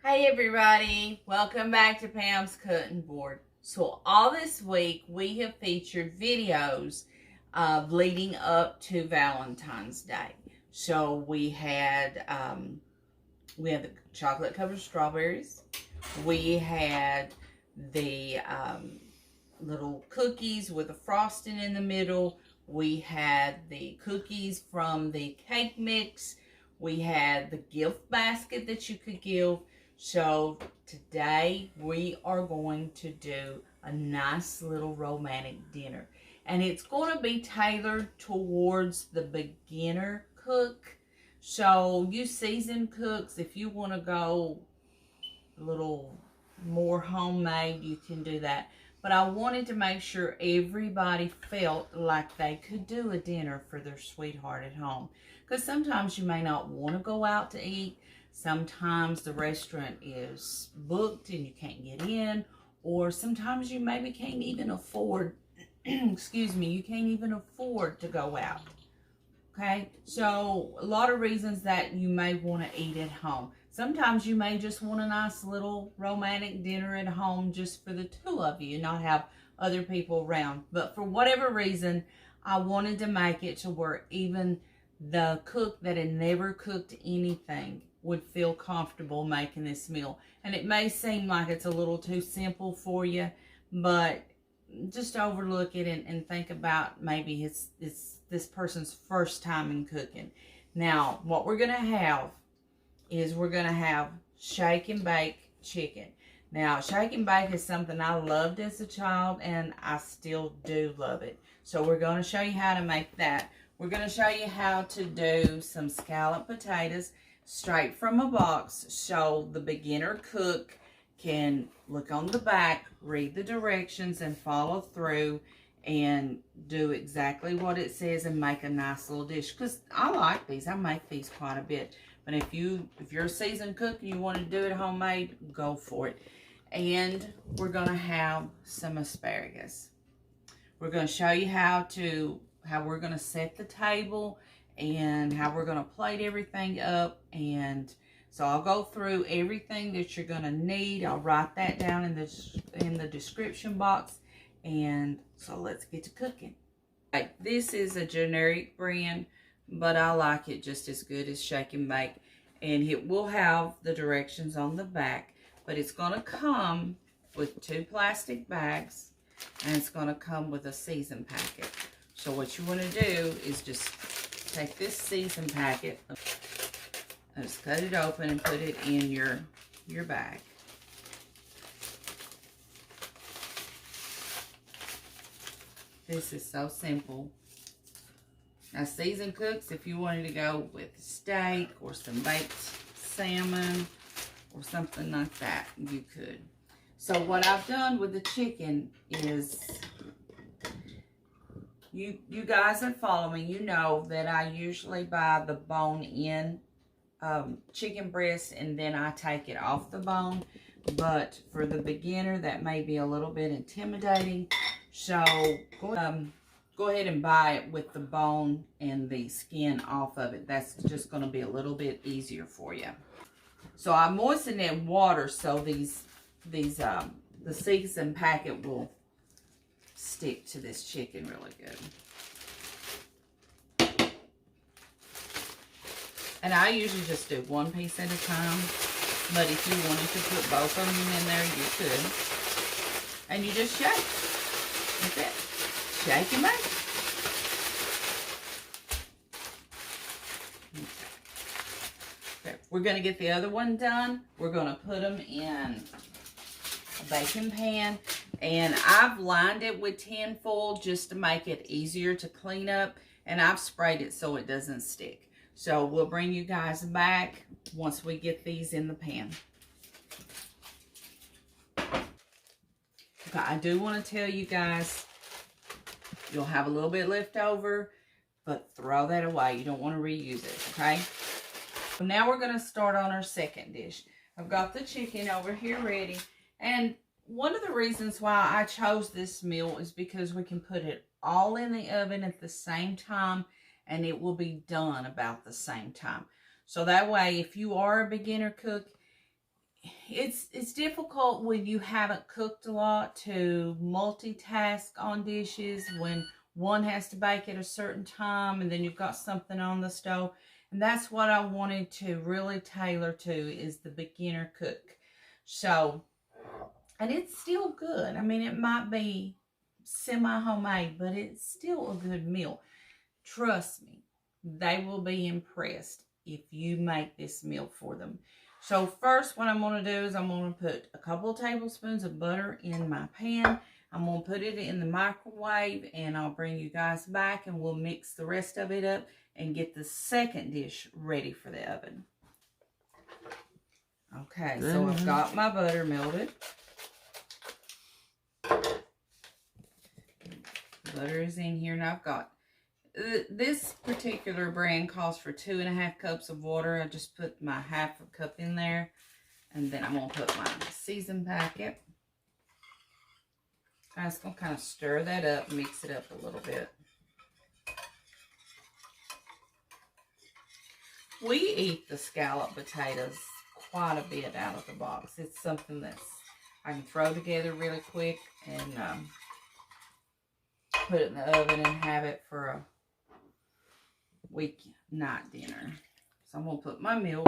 Hey everybody, welcome back to Pam's Cutting Board. So all this week we have featured videos of leading up to Valentine's Day. So we had the chocolate covered strawberries. We had the little cookies with the frosting in the middle. We had the cookies from the cake mix. We had the gift basket that you could give. So today we are going to do a nice little romantic dinner. And it's going to be tailored towards the beginner cook. So you seasoned cooks, if you want to go a little more homemade, you can do that. But I wanted to make sure everybody felt like they could do a dinner for their sweetheart at home. Because sometimes you may not want to go out to eat. Sometimes the restaurant is booked and you can't get in. Or sometimes you maybe can't even afford, excuse me, you can't even afford to go out. Okay, so a lot of reasons that you may want to eat at home. Sometimes you may just want a nice little romantic dinner at home just for the two of you, not have other people around. But for whatever reason, I wanted to make it to where even the cook that had never cooked anything would feel comfortable making this meal. And it may seem like it's a little too simple for you, but just overlook it and think about maybe it's this person's first time in cooking. Now, what we're going to have is we're going to have shake and bake chicken. Now, shake and bake is something I loved as a child, and I still do love it. So we're going to show you how to make that. We're going to show you how to do some scalloped potatoes straight from a box, so the beginner cook can look on the back, read the directions, and follow through and do exactly what it says and make a nice little dish. Because I like these. I make these quite a bit. But if you're a seasoned cook and you want to do it homemade, go for it. And we're going to have some asparagus. We're going to show you how we're going to set the table and how we're going to plate everything up. And so I'll go through everything that you're going to need. I'll write that down in the description box. And so let's get to cooking. Okay, this is a generic brand, but I like it just as good as Shake and Bake. And it will have the directions on the back, but it's going to come with 2 plastic bags, and it's going to come with a season packet. So what you want to do is just take this season packet, and just cut it open and put it in your bag. This is so simple. Now, seasoned cooks, if you wanted to go with steak or some baked salmon or something like that, you could. So what I've done with the chicken is, you guys that follow me, you know that I usually buy the bone-in chicken breast, and then I take it off the bone. But for the beginner, that may be a little bit intimidating. So go ahead and buy it with the bone and the skin off of it. That's just going to be a little bit easier for you. So I moistened it in water so the seasoned packet will stick to this chicken really good. And I usually just do 1 piece at a time. But if you wanted to put both of them in there, you could. And you just shake. That's it. Shake and bake. Okay. We're going to get the other one done. We're going to put them in a baking pan. And I've lined it with tin foil just to make it easier to clean up. And I've sprayed it so it doesn't stick. So we'll bring you guys back once we get these in the pan. Okay, I do want to tell you guys, you'll have a little bit left over, but throw that away. You don't want to reuse it, okay? So now we're going to start on our second dish. I've got the chicken over here ready. And one of the reasons why I chose this meal is because we can put it all in the oven at the same time, and it will be done about the same time. So that way, if you are a beginner cook, it's difficult when you haven't cooked a lot to multitask on dishes, when one has to bake at a certain time and then you've got something on the stove. And that's what I wanted to really tailor to, is the beginner cook. So, and it's still good. I mean, it might be semi-homemade, but it's still a good meal. Trust me, they will be impressed if you make this meal for them. So first, what I'm going to do is I'm going to put a couple of tablespoons of butter in my pan. I'm going to put it in the microwave, and I'll bring you guys back, and we'll mix the rest of it up and get the second dish ready for the oven. Okay, so I've got my butter melted. Butter is in here, and I've got, this particular brand calls for 2.5 cups of water. I just put my 1/2 cup in there, and then I'm going to put my season packet. I'm just going to kind of stir that up, mix it up a little bit. We eat the scalloped potatoes quite a bit out of the box. It's something that's I can throw together really quick and put it in the oven and have it for a weeknight dinner. So I'm going to put my milk.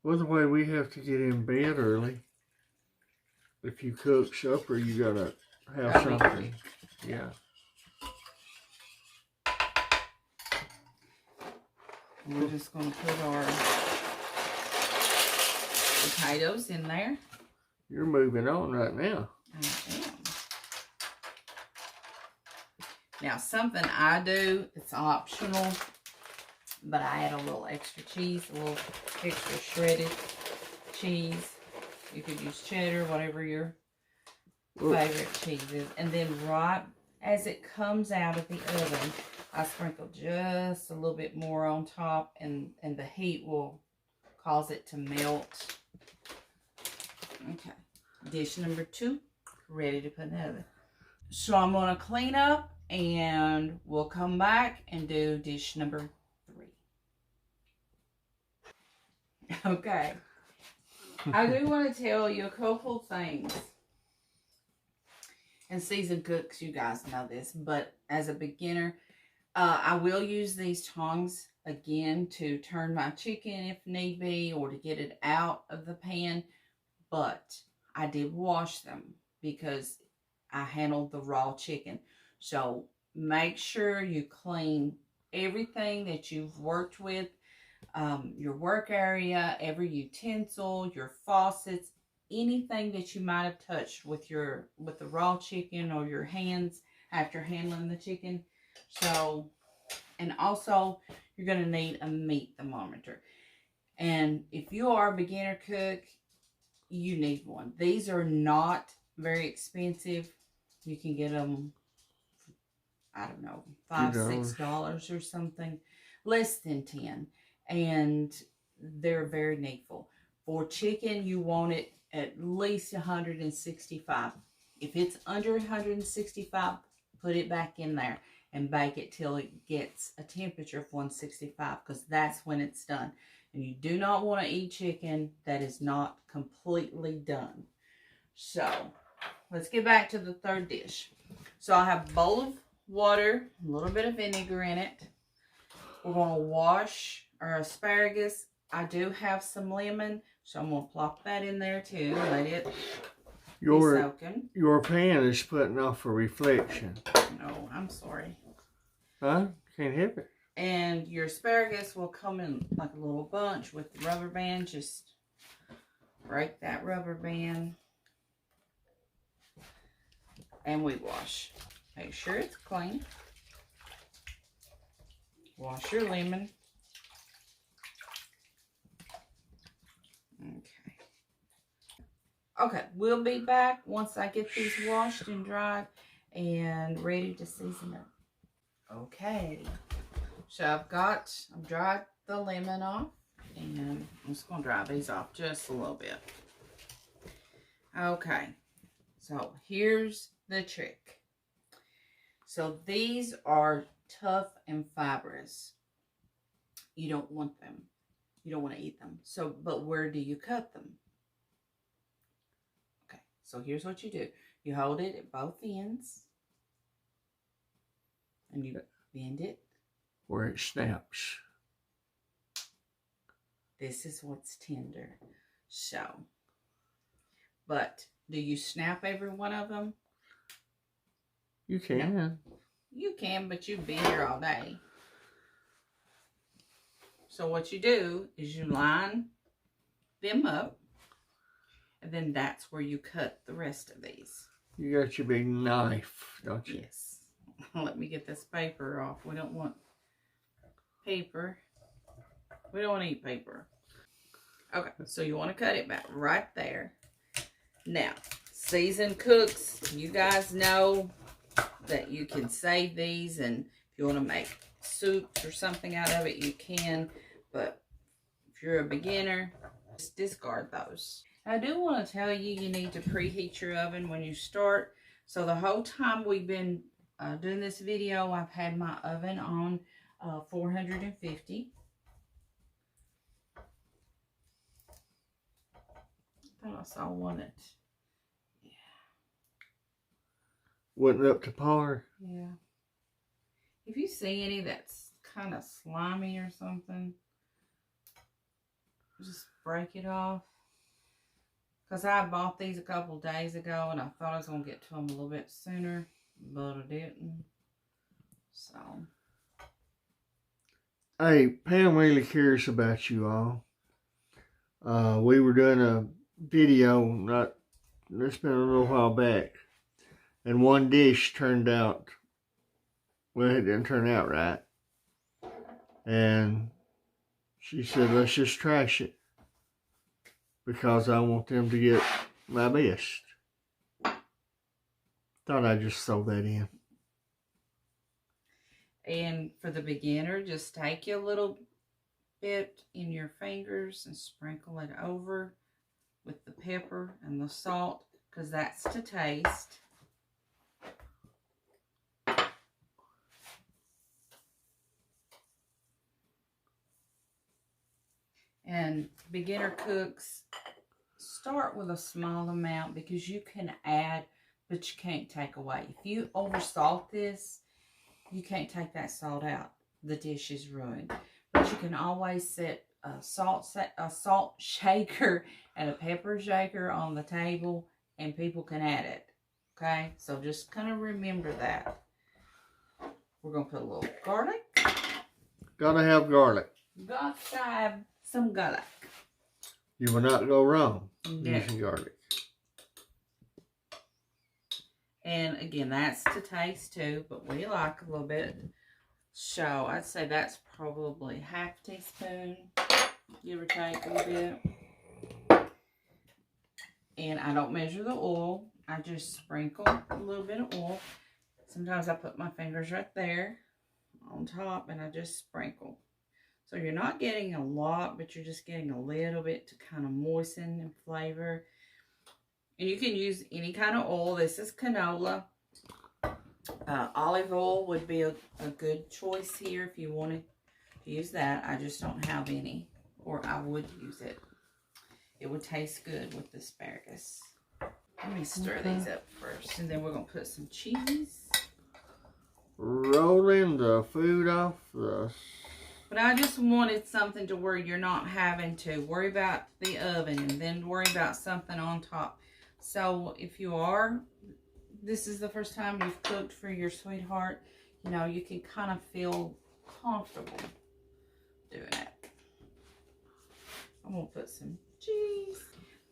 Well, the way we have to get in bed early. If you cook supper, you gotta have something. Yeah. We're just going to put our potatoes in there. You're moving on right now. I am. Now, something I do, it's optional, but I add a little extra cheese, a little extra shredded cheese. You could use cheddar, whatever your favorite cheese is. And then right as it comes out of the oven, I sprinkle just a little bit more on top, and the heat will cause it to melt. Okay, dish number 2, ready to put in the oven. So I'm going to clean up, and we'll come back and do dish number 3. Okay. I do want to tell you a couple things. And seasoned cooks, you guys know this, but as a beginner, I will use these tongs again to turn my chicken if need be, or to get it out of the pan. But I did wash them because I handled the raw chicken. So make sure you clean everything that you've worked with. Your work area, every utensil, your faucets, anything that you might have touched with the raw chicken, or your hands after handling the chicken. So, and also you're going to need a meat thermometer. And if you are a beginner cook, you need one. These are not very expensive. You can get them, I don't know, $5, $6 or something, less than 10. And they're very needful. For chicken, you want it at least 165. If it's under 165, put it back in there and bake it till it gets a temperature of 165, because that's when it's done. And you do not want to eat chicken that is not completely done. So, let's get back to the third dish. So, I have a bowl of water, a little bit of vinegar in it. We're going to wash our asparagus. I do have some lemon, so I'm going to plop that in there too. Let it be soaking. Your pan is putting off a reflection. No, I'm sorry. Huh? Can't help it. And your asparagus will come in like a little bunch with the rubber band. Just break that rubber band. And we wash. Make sure it's clean. Wash your lemon. Okay, we'll be back once I get these washed and dried and ready to season up. Okay, so I've dried the lemon off, and I'm just going to dry these off just a little bit. Okay, so here's the trick. So these are tough and fibrous. You don't want them. You don't want to eat them. So, but where do you cut them? Okay, so here's what you do. You hold it at both ends. And you bend it. Where it snaps. This is what's tender. So, but do you snap every one of them? You can. No. You can, but you'd be here all day. So what you do is you line them up, and then that's where you cut the rest of these. You got your big knife, don't you? Yes. Let me get this paper off. We don't want paper. We don't want to eat paper. Okay, so you want to cut it back right there. Now, seasoned cooks, you guys know that you can save these, and if you want to make soups or something out of it, you can. But if you're a beginner, just discard those. I do want to tell you, you need to preheat your oven when you start. So the whole time we've been doing this video, I've had my oven on 450. I thought I saw one at, yeah. Wasn't up to par? Yeah. If you see any that's kind of slimy or something, just break it off. Because I bought these a couple days ago and I thought I was going to get to them a little bit sooner, but I didn't. So. Hey, Pam really cares about you all. We were doing a video, it's been a little while back, and one dish turned out, well, it didn't turn out right. And she said, let's just trash it, because I want them to get my best. Thought I'd just throw that in. And for the beginner, just take you a little bit in your fingers and sprinkle it over with the pepper and the salt, because that's to taste. And beginner cooks, start with a small amount, because you can add, but you can't take away. If you oversalt this, you can't take that salt out. The dish is ruined. But you can always set a salt shaker and a pepper shaker on the table, and people can add it. Okay? So just kind of remember that. We're going to put a little garlic. Gotta have garlic. Got to have some garlic. You will not go wrong using garlic. And again, that's to taste too, but we like a little bit. So I'd say that's probably half teaspoon, give or take a little bit. And I don't measure the oil. I just sprinkle a little bit of oil. Sometimes I put my fingers right there on top and I just sprinkle. So you're not getting a lot, but you're just getting a little bit to kind of moisten and flavor. And you can use any kind of oil. This is canola. Olive oil would be a good choice here if you wanted to use that. I just don't have any, or I would use it. It would taste good with asparagus. Let me stir these up first, and then we're going to put some cheese. Rolling the food off the... But I just wanted something to where you're not having to worry about the oven and then worry about something on top. So if you are, this is the first time you've cooked for your sweetheart, you know, you can kind of feel comfortable doing it. I'm going to put some cheese.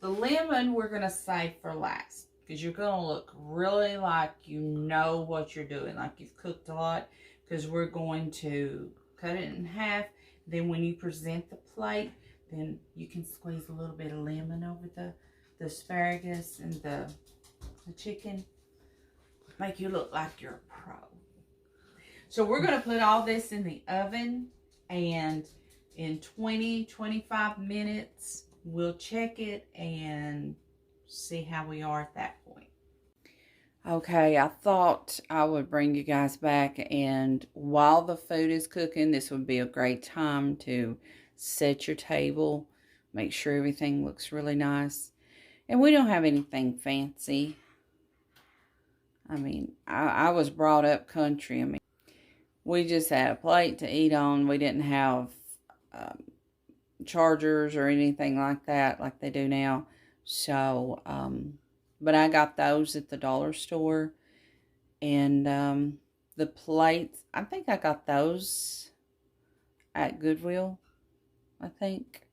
The lemon we're going to save for last, because you're going to look really like you know what you're doing, like you've cooked a lot, because we're going to cut it in half. Then when you present the plate, then you can squeeze a little bit of lemon over the asparagus and the chicken. Make you look like you're a pro. So we're going to put all this in the oven, and in 20-25 minutes we'll check it and see how we are at that point. Okay, I thought I would bring you guys back, and while the food is cooking, this would be a great time to set your table, make sure everything looks really nice. And we don't have anything fancy. I mean, I was brought up country. I mean, we just had a plate to eat on. We didn't have chargers or anything like that like they do now. So, but I got those at the dollar store. And the plates, I think I got those at Goodwill, I think.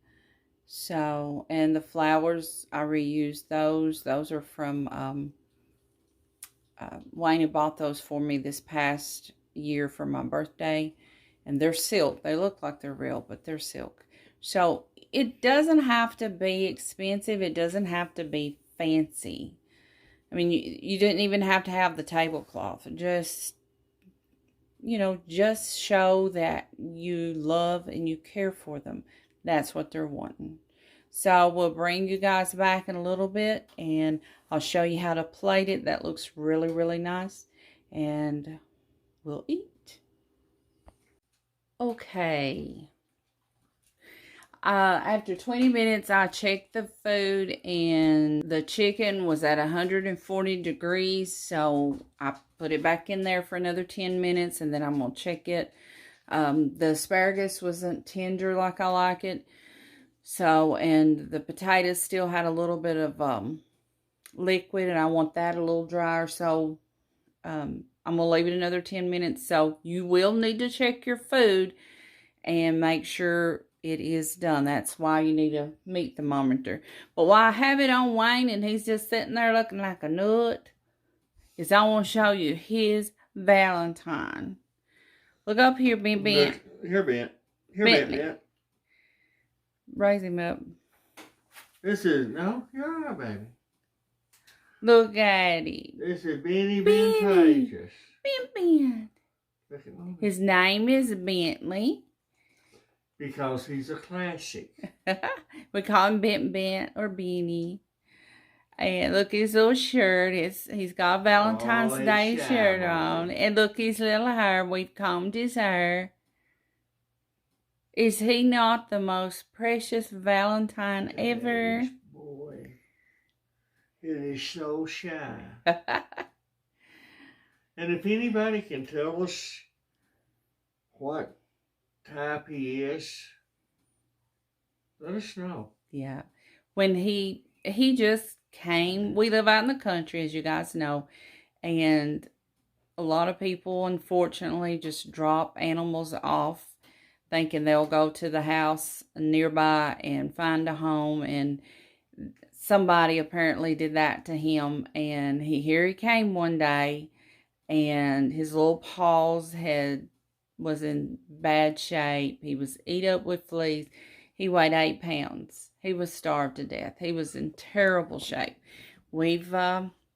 So, and the flowers, I reused those. Those are from, Wayne bought those for me this past year for my birthday. And they're silk. They look like they're real, but they're silk. So, it doesn't have to be expensive. It doesn't have to be fancy. I mean, you didn't even have to have the tablecloth. Just, you know, just show that you love and you care for them. That's what they're wanting. So, we'll bring you guys back in a little bit. And I'll show you how to plate it. That looks really, really nice. And we'll eat. Okay. After 20 minutes, I checked the food, and the chicken was at 140 degrees, so I put it back in there for another 10 minutes, and then I'm going to check it. The asparagus wasn't tender like I like it, so, and the potatoes still had a little bit of liquid, and I want that a little drier, so I'm going to leave it another 10 minutes, so you will need to check your food and make sure it is done. That's why you need a meat thermometer. But while I have it on Wayne and he's just sitting there looking like a nut, is I want to show you his Valentine. Look up here, Bent. Here, Bent. Here, Bent. Raise him up. This is, no, you're all right, baby. Look at him. This is Benny Bentages. Bent. Look at me. His name is Bentley. Because he's a classic. We call him Bent or Benny. And look at his little shirt. He's got a Valentine's Day shirt on. And look his little hair. We've combed his hair. Is he not the most precious Valentine ever? Yes, boy. It is so shy. And if anybody can tell us what type he is, let us know. Yeah. When he just came, we live out in the country, as you guys know, and a lot of people, unfortunately, just drop animals off thinking they'll go to the house nearby and find a home, and somebody apparently did that to him, and here he came one day, and his little paws was in bad shape. He was eat up with fleas. He weighed 8 pounds. He was starved to death. He was in terrible shape. We've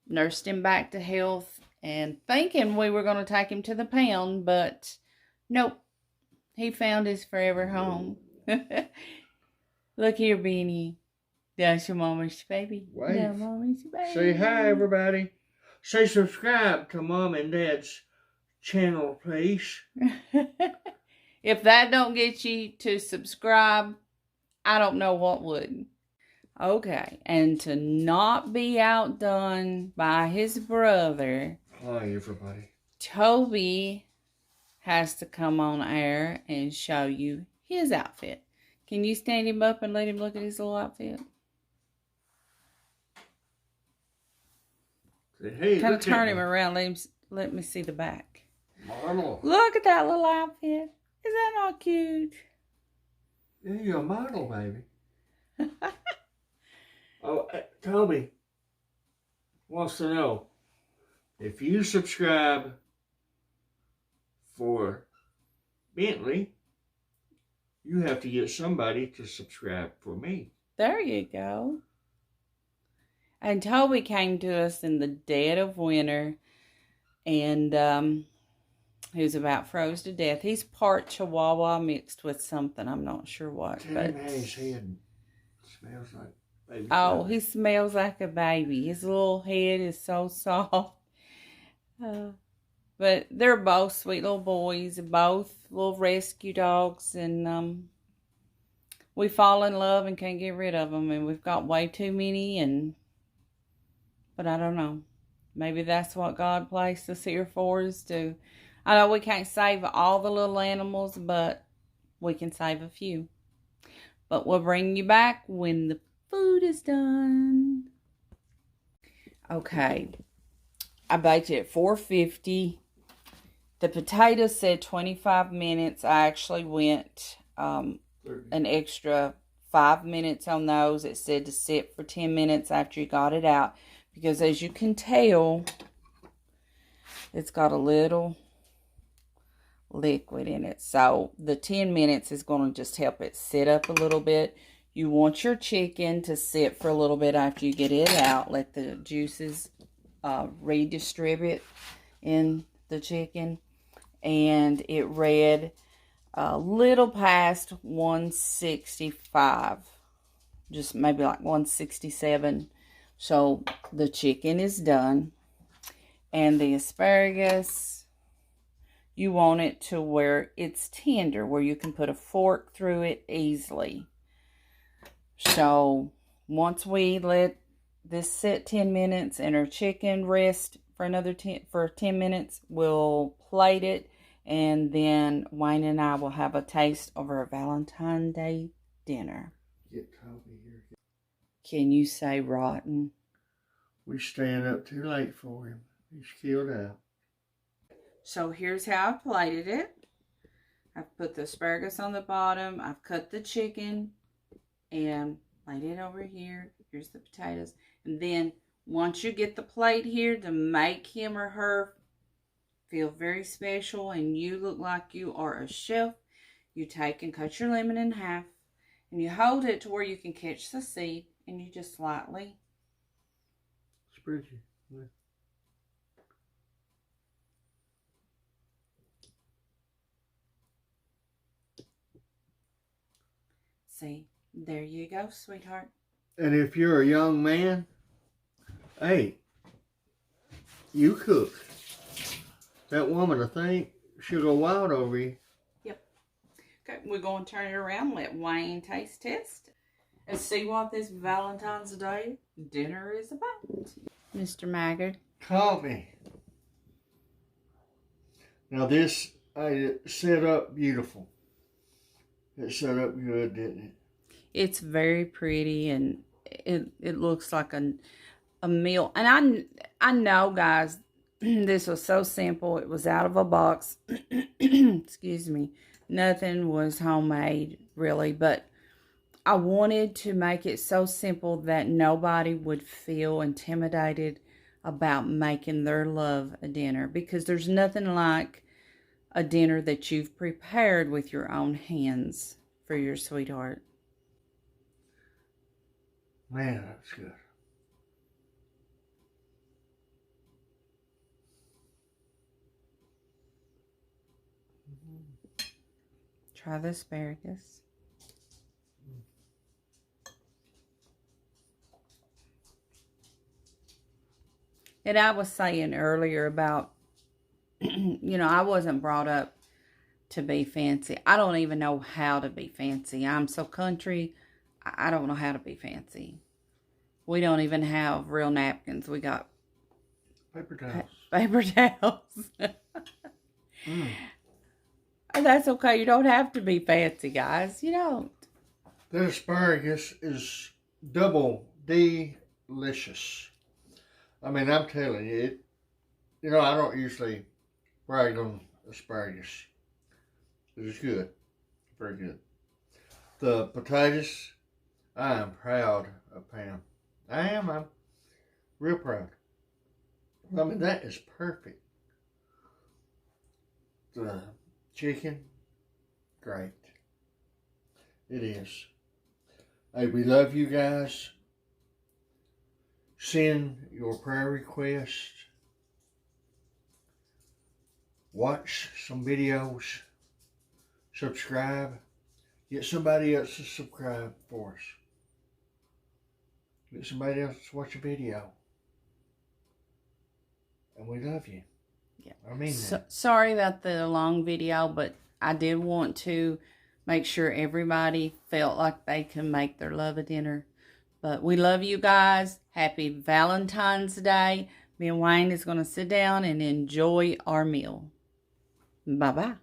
nursed him back to health and thinking we were going to take him to the pound, but nope. He found his forever home. Look here, Benny. That's your mama's baby. Wait. That's mama's baby. Say hi, everybody. Say subscribe to Mom and Dad's channel, please. If that don't get you to subscribe, I don't know what would. Okay, and to not be outdone by his brother, Hi, everybody. Toby has to come on air and show you his outfit. Can you stand him up and let him look at his little outfit? Say, hey, Kind of turn him around. Let me see the back. Model. Look at that little outfit. Is that not cute? Yeah, you're a model, baby. Oh, Toby wants to know, if you subscribe for Bentley, you have to get somebody to subscribe for me. There you go. And Toby came to us in the dead of winter, and he was about froze to death. He's part Chihuahua mixed with something. I'm not sure what. Tell But him how his head smells like baby. oh, he smells like a baby. His little head is so soft. But they're both sweet little boys, both little rescue dogs, and we fall in love and can't get rid of them, and we've got way too many, but I don't know. Maybe that's what God placed us here for, is to, I know we can't save all the little animals, but we can save a few. But we'll bring you back when the food is done. Okay. I baked it at 450. The potatoes said 25 minutes. I actually went an extra 5 minutes on those. It said to sit for 10 minutes after you got it out. Because as you can tell, it's got a little liquid in it. So the 10 minutes is going to just help it sit up a little bit. You want your chicken to sit for a little bit after you get it out. Let the juices redistribute in the chicken. And it read a little past 165. Just maybe like 167. So the chicken is done. And the asparagus, you want it to where it's tender, where you can put a fork through it easily. So once we let this sit 10 minutes and our chicken rest for another 10 minutes, we'll plate it, and then Wayne and I will have a taste of our Valentine Day dinner. Get Toby here. Can you say rotten? We staying up too late for him. He's killed out. So here's how I plated it. I've put the asparagus on the bottom. I've cut the chicken and laid it over here. Here's the potatoes. And then once you get the plate here, to make him or her feel very special and you look like you are a chef, you take and cut your lemon in half, and you hold it to where you can catch the seed, and you just slightly spread you. Yeah. See, there you go, sweetheart. And if you're a young man, hey, you cook. That woman, I think, she'll go wild over you. Yep. Okay, we're going to turn it around, let Wayne taste test, and see what this Valentine's Day dinner is about. Mr. Maggard. Caught me. Now this, I set up beautiful. It set up good, didn't it? It's very pretty, and it looks like a meal. And I know, guys, this was so simple. It was out of a box. Excuse me. Nothing was homemade, really. But I wanted to make it so simple that nobody would feel intimidated about making their love a dinner. Because there's nothing like a dinner that you've prepared with your own hands for your sweetheart. Man, that's good. Try the asparagus. And I was saying earlier about, you know, I wasn't brought up to be fancy. I don't even know how to be fancy. I'm so country, I don't know how to be fancy. We don't even have real napkins. We got paper towels. Paper towels. And that's okay. You don't have to be fancy, guys. You don't. That asparagus is double delicious. I mean, I'm telling you, it. You know, I don't usually brag on asparagus. It's good. Very good. The potatoes, I am proud of Pam. I'm real proud. I mean, that is perfect. The chicken, great. It is. Hey, we love you guys. Send your prayer requests. Watch some videos. Subscribe. Get somebody else to subscribe for us. Get somebody else to watch a video. And we love you. Yeah. I mean that. Sorry about the long video, but I did want to make sure everybody felt like they can make their love a dinner. But we love you guys. Happy Valentine's Day. Me and Wayne is going to sit down and enjoy our meal. Bye-bye.